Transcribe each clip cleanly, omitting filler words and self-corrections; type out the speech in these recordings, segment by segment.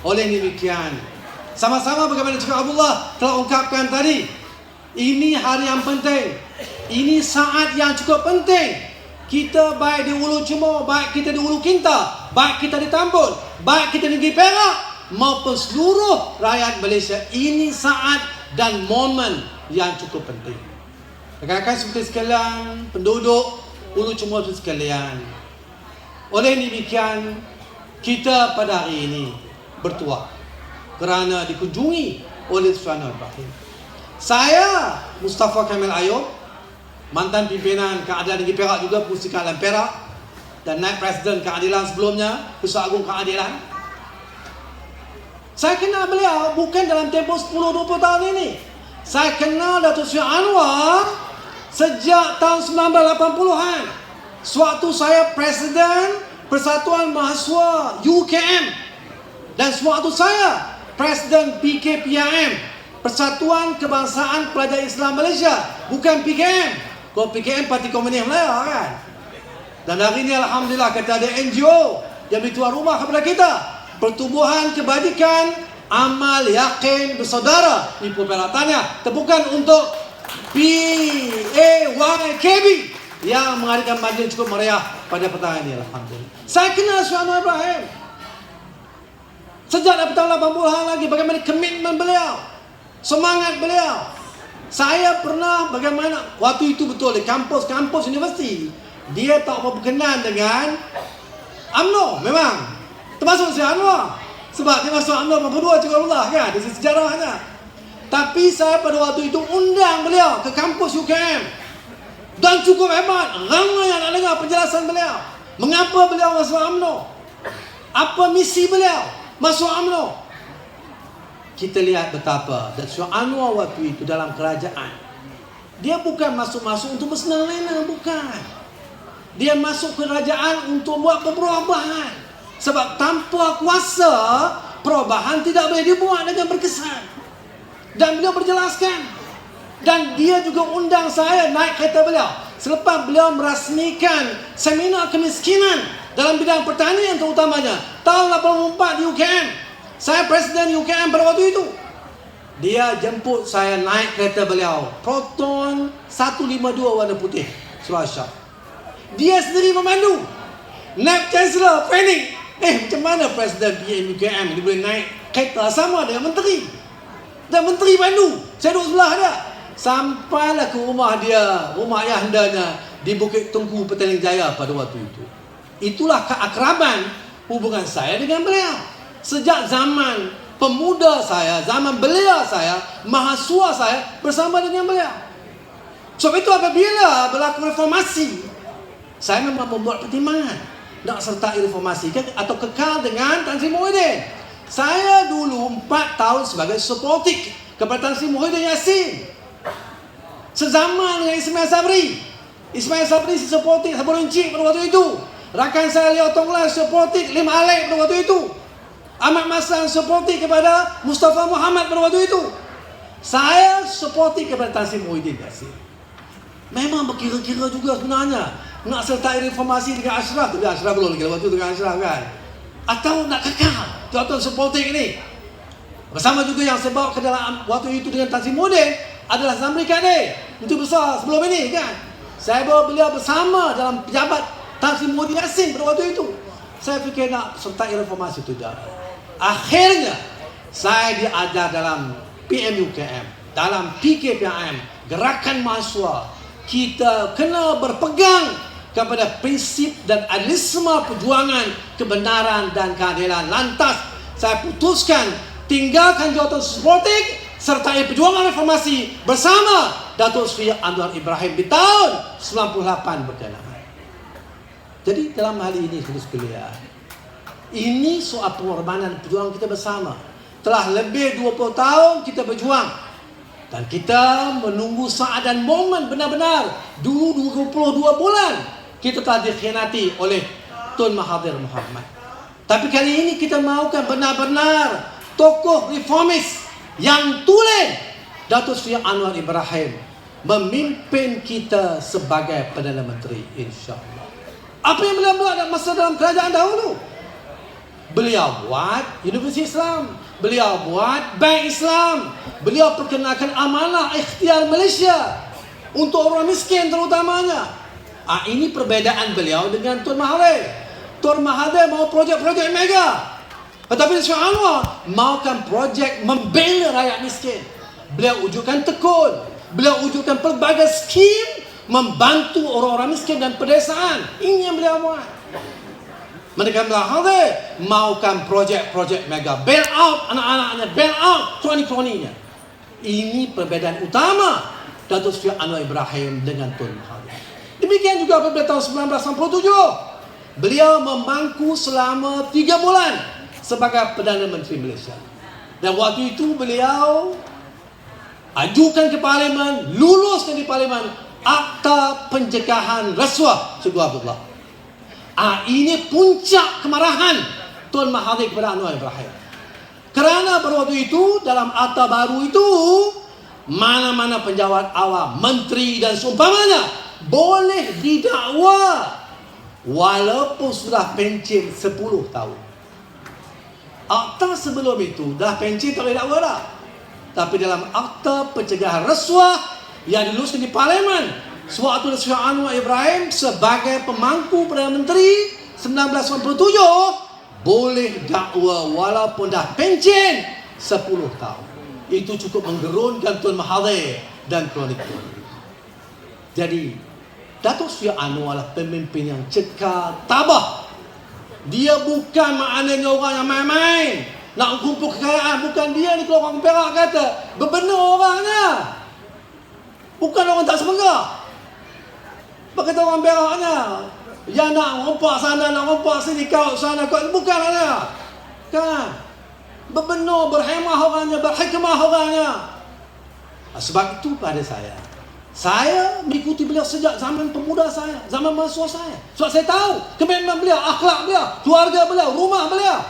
Oleh demikian, sama-sama bagaimana juga Abdullah telah ungkapkan tadi, ini hari yang penting, ini saat yang cukup penting. Kita baik di Ulu Cumur, baik kita di Ulu Kinta, baik kita di Tambun, baik kita di Negeri Perak maupun seluruh rakyat Malaysia, ini saat dan momen yang cukup penting. Rakan-rakan seperti sekalian, penduduk Ulu Cumur seperti sekalian, oleh demikian kita pada hari ini bertuah kerana dikunjungi oleh Sultan Ibrahim. Saya Mustafa Kamil Ayub, mantan pimpinan Keadilan Negeri Perak juga, Pengurusi Keadilan Perak, dan naib Presiden Keadilan sebelumnya, Pusat Agung Keadilan. Saya kenal beliau bukan dalam tempoh 10-20 tahun ini. Saya kenal Datuk Seri Anwar sejak tahun 1980-an. Sewaktu saya Presiden Persatuan Mahasiswa UKM, dan sewaktu saya Presiden PKPIM, Persatuan Kebangsaan Pelajar Islam Malaysia, bukan PKM. Kalau PKM Parti Komunis Melayu kan. Dan hari ini alhamdulillah kita ada NGO yang beri tuan rumah kepada kita. Pertubuhan Kebajikan Amal Yakin Bersaudara. Ini perkhidmatannya. Tepukan untuk PAYKB yang mengadakan majlis cukup meriah pada petang ini alhamdulillah. Saya kenal Sultan Ibrahim sejak dari tahun 80-an lagi, bagaimana komitmen beliau, semangat beliau. Saya pernah bagaimana waktu itu betul di kampus universiti, dia tak berkenan dengan UMNO, memang termasuk Syed Anwar, sebab dia masuk UMNO 82 juga Allah kan, dari sejarahnya. Tapi saya pada waktu itu undang beliau ke kampus UKM, dan cukup hebat, ramai yang nak dengar penjelasan beliau. Mengapa beliau masuk UMNO, apa misi beliau masuk UMNO. Kita lihat betapa Datuk Anwar waktu itu dalam kerajaan, dia bukan masuk-masuk untuk bersenang-senang, bukan. Dia masuk kerajaan untuk buat perubahan. Sebab tanpa kuasa, perubahan tidak boleh dibuat dengan berkesan. Dan beliau berjelaskan. Dan dia juga undang saya naik kereta beliau selepas beliau merasmikan seminar kemiskinan dalam bidang pertanian terutamanya tahun 84 di UKM. Saya Presiden UKM pada waktu itu. Dia jemput saya naik kereta beliau, Proton 152 warna putih, Surah Syah. Dia sendiri memandu. Naib Chancellor panik. Macam mana Presiden PM UKM dia boleh naik kereta sama dengan Menteri? Dan Menteri pandu, saya duduk sebelah dia. Sampailah ke rumah dia, rumah ayahandanya di Bukit Tungku, Petaling Jaya pada waktu itu. Itulah keakraban hubungan saya dengan beliau. Sejak zaman pemuda saya, zaman belia saya, mahasiswa saya bersama dengan beliau. Sebab itu apabila berlaku reformasi, saya memang membuat pertimbangan nak sertai reformasi atau kekal dengan Tan Sri Muhyiddin. Saya dulu 4 tahun sebagai supportik kepada Tan Sri Muhyiddin Yassin, sezaman dengan Ismail Sabri. Ismail Sabri supportik Sabun Encik pada waktu itu. Rakan saya Leo Tonglan supportik Lim Alek pada waktu itu. Ahmad Masan supportik kepada Mustafa Muhammad pada waktu itu. Saya supportik kepada Tan Sri Muhyiddin Yassin. Memang berkira-kira juga sebenarnya nak sertai reformasi dengan Ashraf. Tapi Ashraf belum lagi waktu dengan Ashraf kan. Atau nak kekal tuan-tuan supportik ini. Bersama juga yang saya bawa ke dalam waktu itu dengan Tan Sri Muhyiddin adalah Zamri Kade, Menteri Besar sebelum ini kan. Saya bawa beliau bersama dalam pejabat Tan Sri Muhyiddin Yassin pada waktu itu. Saya fikir nak sertai reformasi itu dah. Akhirnya saya diajar dalam PMUKM, dalam PKPIM, Gerakan Mahasiswa. Kita kena berpegang kepada prinsip dan idealisme perjuangan kebenaran dan keadilan. Lantas saya putuskan tinggalkan jawatan supportik sertai perjuangan reformasi bersama Datuk Seri Anwar Ibrahim di tahun 98 berkenaan. Jadi dalam hal ini sekalian, ini soal pengorbanan perjuangan kita bersama. Telah lebih 20 tahun kita berjuang, dan kita menunggu saat dan momen benar-benar. Dulu 22 bulan kita telah dikhianati oleh Tun Mahathir Mohamad. Tapi kali ini kita mahukan benar-benar tokoh reformis yang tulen Datuk Seri Anwar Ibrahim memimpin kita sebagai Perdana Menteri, insya-Allah. Apa yang beliau buat masa dalam kerajaan dahulu? Beliau buat Universiti Islam, beliau buat Bank Islam, beliau perkenalkan amanah ikhtiar Malaysia untuk orang miskin terutamanya. Ini perbezaan beliau dengan Tun Mahathir. Tun Mahathir mau projek-projek mega, tetapi Syed Anwar maukan projek membela rakyat miskin. Beliau wujudkan tekun, beliau wujudkan pelbagai skim membantu orang-orang miskin dan pedesaan. Ini yang beliau buat. Mereka Mahathir maukan projek-projek mega, bail out anak-anaknya, bail out kroni-kroninya. Ini perbezaan utama Datuk Seri Anwar Ibrahim dengan Tun Mahathir. Demikian juga apabila tahun 1997 beliau memangku selama 3 bulan sebagai Perdana Menteri Malaysia. Dan waktu itu beliau ajukan ke Parlimen, luluskan di Parlimen Akta Pencegahan Rasuah Syekh Abdullah. Ini puncak kemarahan Tun Mahathir kepada Anwar Ibrahim. Kerana pada waktu itu dalam akta baru itu, mana-mana penjawat awam, menteri dan seumpamanya boleh didakwa walaupun sudah pencen 10 tahun. Akta sebelum itu dah pencen tak boleh dakwa dah. Tapi dalam Akta Pencegahan Rasuah yang diluluskan di Parlimen sewaktu Syekh Anwar Ibrahim sebagai pemangku Perdana Menteri 1997 boleh dakwa walaupun dah pencen 10 tahun. Itu cukup menggerunkan Tun Mahathir dan kronik-kronik. Jadi Datuk Seri Anwar adalah pemimpin yang cekal tabah. Dia bukan maknanya orang yang main-main nak kumpul kekayaan. Bukan dia ni kalau orang Perak kata bebenar orangnya, bukan orang tak semenggak. Berkata orang Peraknya, ya nak rompak sana, nak rompak sini, kau sana, kau bukan ada. Kan? Bebenar, berhemah orangnya, berhikmah orangnya. Sebab itu pada saya mengikuti beliau sejak zaman pemuda saya, zaman mahasiswa saya. Sebab saya tahu komitmen beliau, akhlak beliau, keluarga beliau, rumah beliau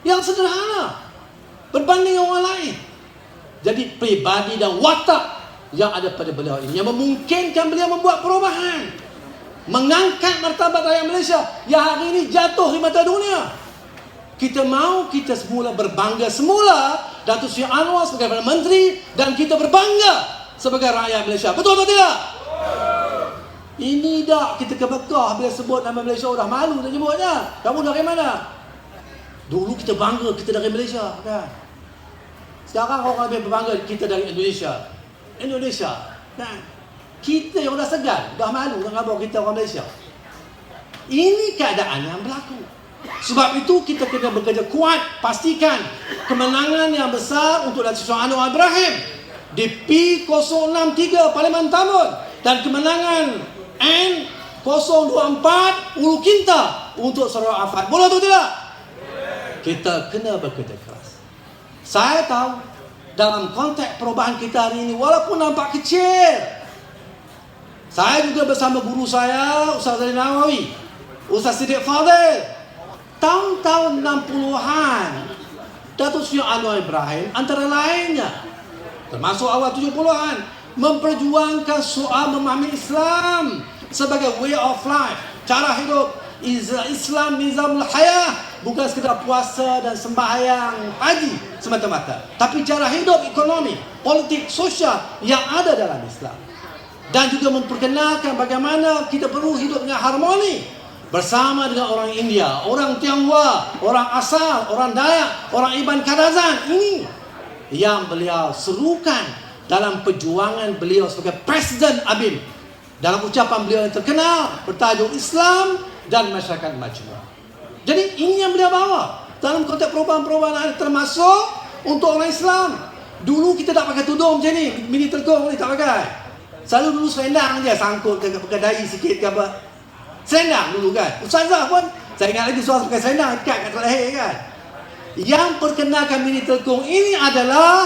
yang sederhana berbanding orang lain. Jadi pribadi dan watak yang ada pada beliau ini yang memungkinkan beliau membuat perubahan, mengangkat martabat rakyat Malaysia yang hari ini jatuh di mata dunia. Kita semula berbangga semula Datuk Seri Anwar sebagai Perdana Menteri, dan kita berbangga sebagai rakyat Malaysia. Betul atau tidak? Ini dah kita kebekah bila sebut nama Malaysia, dah malu nak sebutnya. Kamu dari mana? Dulu kita bangga kita dari Malaysia, kan? Sekarang orang lebih berbangga kita dari Indonesia. Kan? Kita yang dah segan, dah malu nak khabar kita orang Malaysia. Ini keadaan yang berlaku. Sebab itu kita kena bekerja kuat, pastikan kemenangan yang besar untuk Datuk Seri Anwar Ibrahim di P063 Parlimen Tambun, dan kemenangan N024 Ulu Kinta untuk Sarawak Afad. Boleh atau tidak? Kita kena bekerja keras. Saya tahu dalam konteks perubahan kita hari ini walaupun nampak kecil, saya juga bersama guru saya Ustaz Zain Nawawi, Ustaz Siddiq Fadil, tahun-tahun 60-an Datuk Seri Anwar Ibrahim antara lainnya, termasuk awal 70-an, memperjuangkan soal memahami Islam sebagai way of life, cara hidup. Islam nizamul hayah, bukan sekedar puasa dan sembahyang haji semata-mata, tapi cara hidup, ekonomi, politik, sosial yang ada dalam Islam. Dan juga memperkenalkan bagaimana kita perlu hidup dengan harmoni bersama dengan orang India, orang Tionghoa, orang Asal, orang Dayak, orang Iban Kadazan. Ini yang beliau serukan dalam perjuangan beliau sebagai Presiden ABIM. Dalam ucapan beliau yang terkenal bertajuk Islam dan Masyarakat Majmuk. Jadi ini yang beliau bawa dalam konteks perubahan-perubahan, termasuk untuk orang Islam. Dulu kita tak pakai tudung macam ni, mini terkong ni tak pakai. Selalu dulu selendang je, sangkut ke dahi sikit ke apa. Selendang dulu kan. Ustazah pun, saya ingat lagi suara pakai selendang ikat kat leher kan. Yang perkenalkan mini terkong ini adalah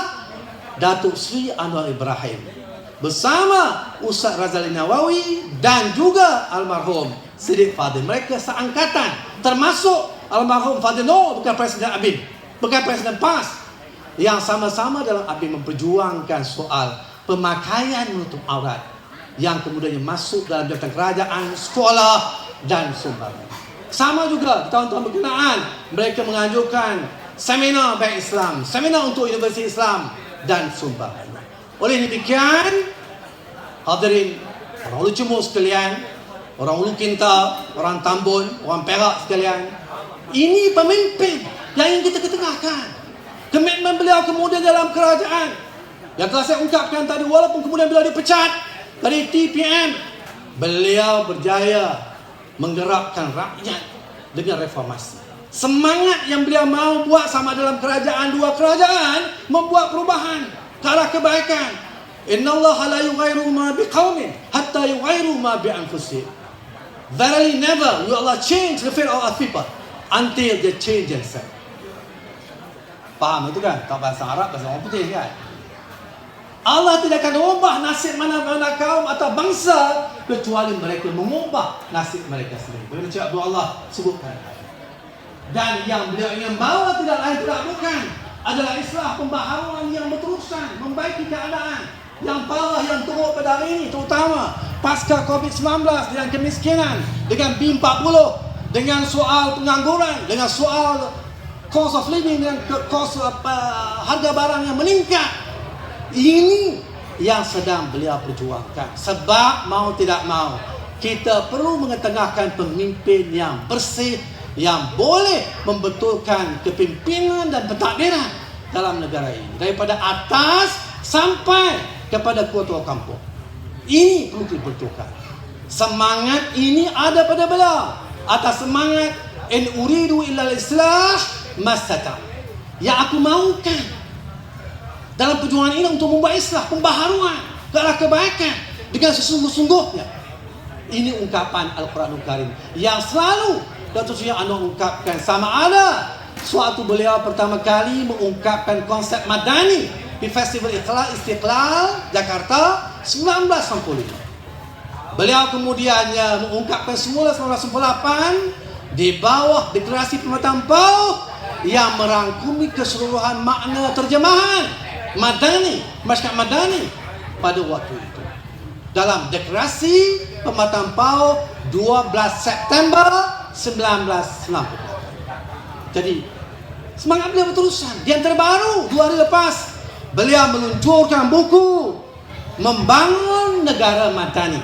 Datuk Seri Anwar Ibrahim bersama Ustaz Razali Nawawi dan juga almarhum Siddiq Fadil. Mereka seangkatan, termasuk almarhum Fadil Noor, bukan Presiden ABIM, bukan Presiden PAS, yang sama-sama dalam ABIM memperjuangkan soal pemakaian menutup aurat yang kemudiannya masuk dalam jabatan kerajaan, sekolah dan sumbangan. Sama juga di tahun-tahun berkenaan, mereka menganjurkan seminar Bank Islam, seminar untuk Universiti Islam dan sumbangan. Oleh demikian, hadirin, orang Ulu Cumur sekalian, orang Ulu Kinta, orang Tambun, orang Perak sekalian, ini pemimpin yang ingin kita ketengahkan. Komitmen beliau kemudian dalam kerajaan yang telah saya ungkapkan tadi, walaupun kemudian beliau dipecat dari TPM, beliau berjaya menggerakkan rakyat dengan reformasi. Semangat yang beliau mau buat sama dalam kerajaan, dua kerajaan, membuat perubahan ke arah kebaikan. Innallaha la yughayyiru ma biqaumin hatta yughayyiru ma bi anfusihim. Verily never will Allah change the fate of our people until they change themselves. Faham itu kan? Tak bahasa Arab, bahasa orang putih kan? Allah tidak akan ubah nasib mana-mana kaum atau bangsa kecuali mereka mengubah nasib mereka sendiri. Bagaimana Cik Abdul Allah sebutkan. Dan yang beliau ingin bawa tidak lain tidak bukan adalah islah pembaharuan yang berterusan, membaiki keadaan yang parah yang teruk pada hari ini, terutama pasca COVID-19 dengan kemiskinan, dengan B40, dengan soal pengangguran, dengan soal cost of living, dengan cost harga barang yang meningkat. Ini yang sedang beliau perjuangkan. Sebab mau tidak mau, kita perlu mengetengahkan pemimpin yang bersih, yang boleh membetulkan kepimpinan dan pentadbiran dalam negara ini, daripada atas sampai kepada ketua kampung. Ini perlu dibetulkan. Semangat ini ada pada beliau. Atas semangat in uridu illal islah mastata', yang aku maukan dalam perjuangan ini untuk membuat islah, pembaharuan ke arah kebaikan dengan sesungguh-sungguhnya. Ini ungkapan Al-Quranul Karim yang selalu Datuk Seri Anwar ungkapkan. Sama ada suatu beliau pertama kali mengungkapkan konsep Madani di Festival Istiqlal Jakarta 1995. Beliau kemudian mengungkapkan semula 1998 di bawah Deklarasi Pemetaan Pauh yang merangkumi keseluruhan makna terjemahan Madani, masyarakat Madani pada waktu itu. Dalam Deklarasi Pemetaan Pauh 12 September 1998. Jadi semangat beliau berterusan. Yang terbaru 2 hari lepas, beliau meluncurkan buku Membangun Negara Madani,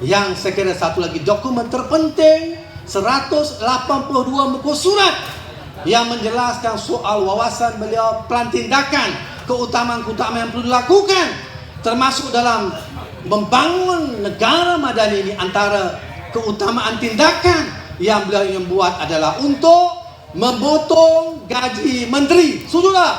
yang saya kira satu lagi dokumen terpenting, 182 muka surat yang menjelaskan soal wawasan beliau, plan tindakan, keutamaan-keutamaan yang perlu dilakukan, termasuk dalam membangun negara Madani ini. Antara keutamaan tindakan yang beliau ingin buat adalah untuk memotong gaji menteri. Setuju tak?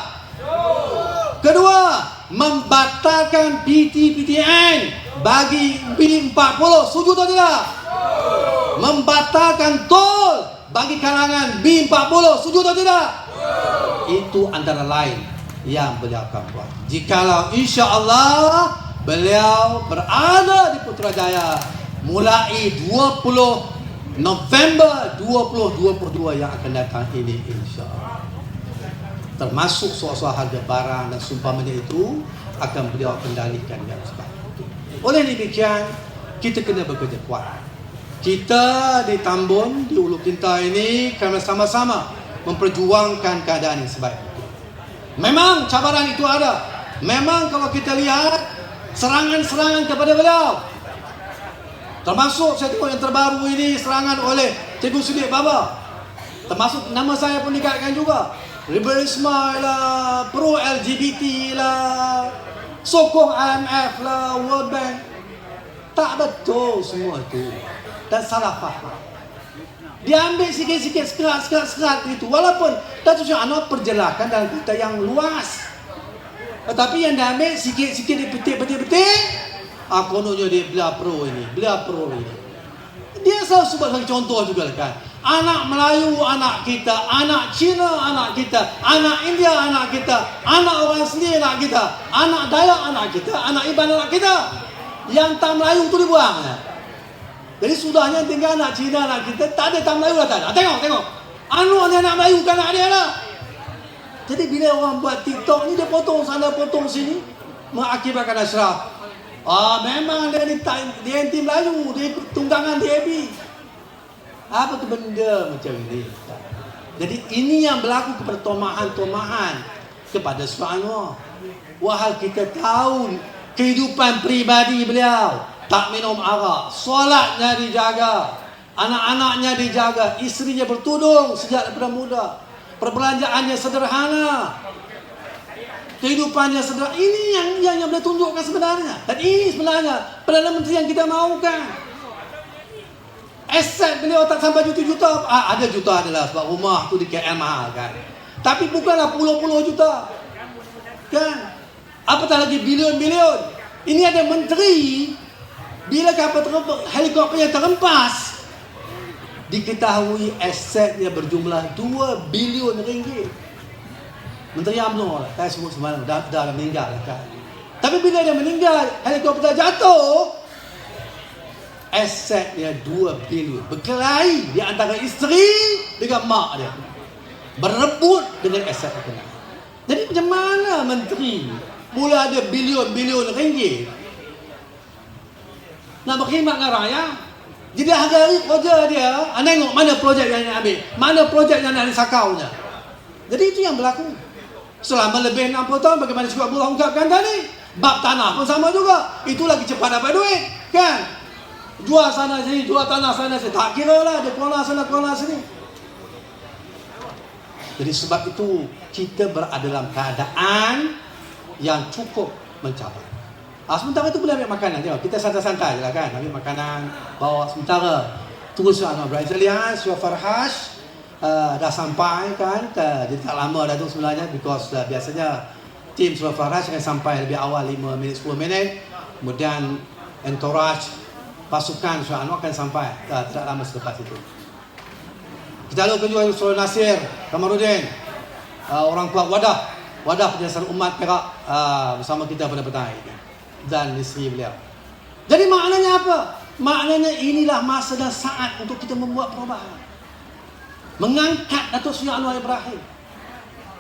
Kedua, membatalkan PTPTN bagi B40. Setuju atau tidak? Membatalkan tol bagi kalangan B40. Setuju atau tidak? Itu antara lain yang beliau akan buat. Jikalau insya Allah beliau berada di Putrajaya mulai 20 November 2022 yang akan datang ini, insya Allah. Termasuk soal-soal harga barang dan seumpamanya itu akan beliau kendalikan dengan sebab itu. Oleh demikian, kita kena bekerja kuat. Kita di Tambun, di Ulu Kinta ini kena sama-sama memperjuangkan keadaan yang sebaik itu. Memang cabaran itu ada. Memang kalau kita lihat serangan-serangan kepada beliau, termasuk saya tengok yang terbaru ini serangan oleh Cikgu Siddiq Baba, termasuk nama saya pun dikaitkan juga. Liberalisme lah, pro LGBT lah, sokong IMF lah, World Bank. Tak betul semua itu, dan salah faham. Diambil sikit-sikit, sekerat itu. Walaupun Datuk Seri Anwar perjelaskan dalam kata yang luas, tetapi yang diambil sikit-sikit dipetik-petik, kononnya dia beliau pro ini, beliau pro ini. Dia selalu sebut sebagai contoh juga kan. Anak Melayu anak kita, anak Cina anak kita, anak India anak kita, anak orang sendiri anak kita, anak Dayak anak kita, anak Iban anak kita. Yang tak Melayu itu dibuang. Jadi sudahnya tinggal anak Cina anak kita, tak ada tak Melayu lah tak ada. Tengok. Anu ni anak Melayu kan anak dia lah. Jadi bila orang buat TikTok ni, dia potong sana potong sini, mengakibatkan Ashraf. Memang dia anti Melayu, dia ikut tunggangan DAB. Apa tu benda macam ini? Jadi ini yang berlaku kepada tomahan-tomahan kepada Sultan Anwar. Wahal kita tahu kehidupan peribadi beliau, tak minum arak, solatnya dijaga, anak-anaknya dijaga, isterinya bertudung sejak daripada muda, perbelanjaannya sederhana, kehidupannya sederhana. Ini yang boleh tunjukkan sebenarnya. Dan ini sebenarnya Perdana Menteri yang kita mahukan. Aset beliau tak sampai juta-juta. Ada juta adalah sebab rumah tu di KL mahal kan. Tapi bukanlah puluh-puluh juta. Kan? Apatah lagi bilion-bilion. Ini ada menteri, bila kapal helikopternya terhempas, diketahui asetnya berjumlah 2 bilion ringgit. Menteri UMNO lah, saya sebut semalam, dah meninggal lah kan. Tapi bila dia meninggal, helikopter jatuh, asetnya 2 bilion. Berkelahi di antara isteri dengan mak dia, berebut dengan aset itu. Jadi macam mana menteri mula ada bilion-bilion ringgit nak berkhidmat dengan rakyat? Jadi hari-hari kerja dia, tengok mana projek yang nak ambil, mana projek yang nak disakaunya. Jadi itu yang berlaku selama lebih 60 tahun. Bagaimana Syekh Abdullah ungkapkan tadi, bab tanah pun sama juga. Itu lagi cepat dapat duit kan. Jual sana sini, jual tanah sana sini, tak kira lah, dia kuala sana kuala sini. Jadi sebab itu kita berada dalam keadaan yang cukup mencabar. Sementara itu boleh ambil makanan. Tengok, kita santai-santai je lah kan, ambil makanan, bawa sementara. Tunggu Sultan Anwar. Saya lihat Syekh Farhash dah sampai kan. Dia tak lama dah tu sebenarnya, because biasanya tim Syekh Farhash akan sampai lebih awal 5 minit 10 minit. Kemudian entourage pasukan Syekh Anwar akan sampai tidak lama selepas itu. Kita lalu juga Saudara Nasir Kamarudin, orang kuat Wadah Penjelasan Umat Perak, bersama kita pada petang ini, dan isteri beliau. Jadi maknanya apa? Maknanya inilah masa dan saat untuk kita membuat perubahan, mengangkat Datuk Seri Anwar Ibrahim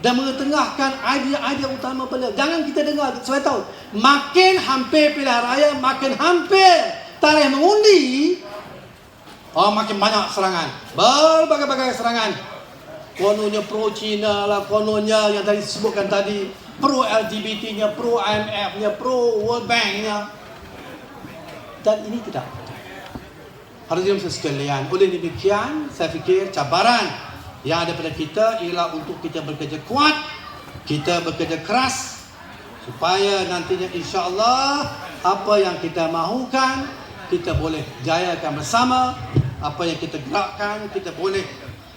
dan mengetengahkan idea-idea utama beliau. Jangan kita dengar, saya tahu makin hampir pilihan raya, makin hampir tarikh mengundi, makin banyak serangan, berbagai-bagai serangan. Kononnya pro Cina lah, kononnya yang tadi disebutkan tadi, pro LGBT-nya, pro IMF-nya, pro World Bank-nya. Dan ini tidak. Hadirin sekalian, oleh demikian saya fikir cabaran yang ada pada kita ialah untuk kita bekerja kuat, kita bekerja keras, supaya nantinya insya-Allah apa yang kita mahukan kita boleh jayakan bersama. Apa yang kita gerakkan kita boleh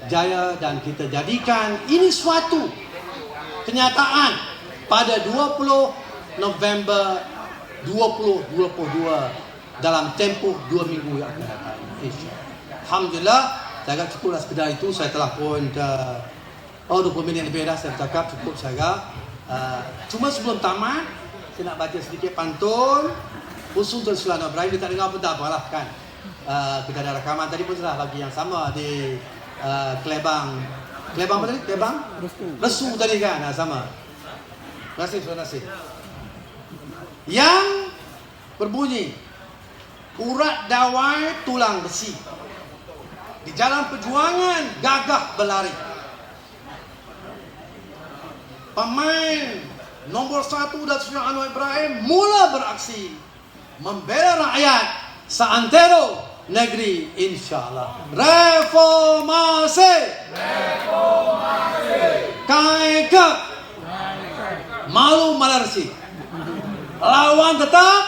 jaya dan kita jadikan ini suatu kenyataan pada 20 November 2022 dalam tempoh 2 minggu yang akan datang. Alhamdulillah, saya agak cukuplah sekedar itu. Saya telah pun 20 minit lebih dah saya bercakap, cukup saya. Cuma sebelum tamat saya nak baca sedikit pantun khusus untuk Sultan Anwar Ibrahim. Dia tak dengar pun tak apalah kan. Kita ada rakaman tadi pun sudah bagi yang sama di Kelebang apa tadi? Kelebang? Resu tadi kan, sama. Terima kasih. Yang berbunyi, urat dawai tulang besi, di jalan perjuangan gagah berlari. Pemain nombor 1 Datuk Seri Anwar Ibrahim mula beraksi membela rakyat seantero negeri insya-Allah. Reformasi. Kaikak. Malu malarsi. Lawan tetap.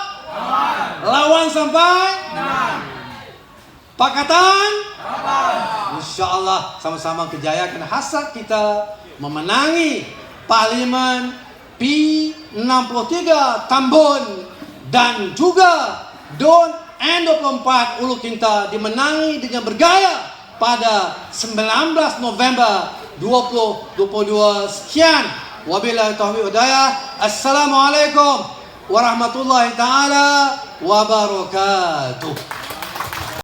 Lawan sampai. Pakatan. Insya-Allah sama-sama kejayakan hasrat kita memenangi Parlimen P63 Tambun dan juga DUN N24 Ulu Kinta dimenangi dengan bergaya pada 19 November 2022. Sekian, wabillahi taufiq wal hidayah. Assalamualaikum warahmatullahi taala wabarakatuh.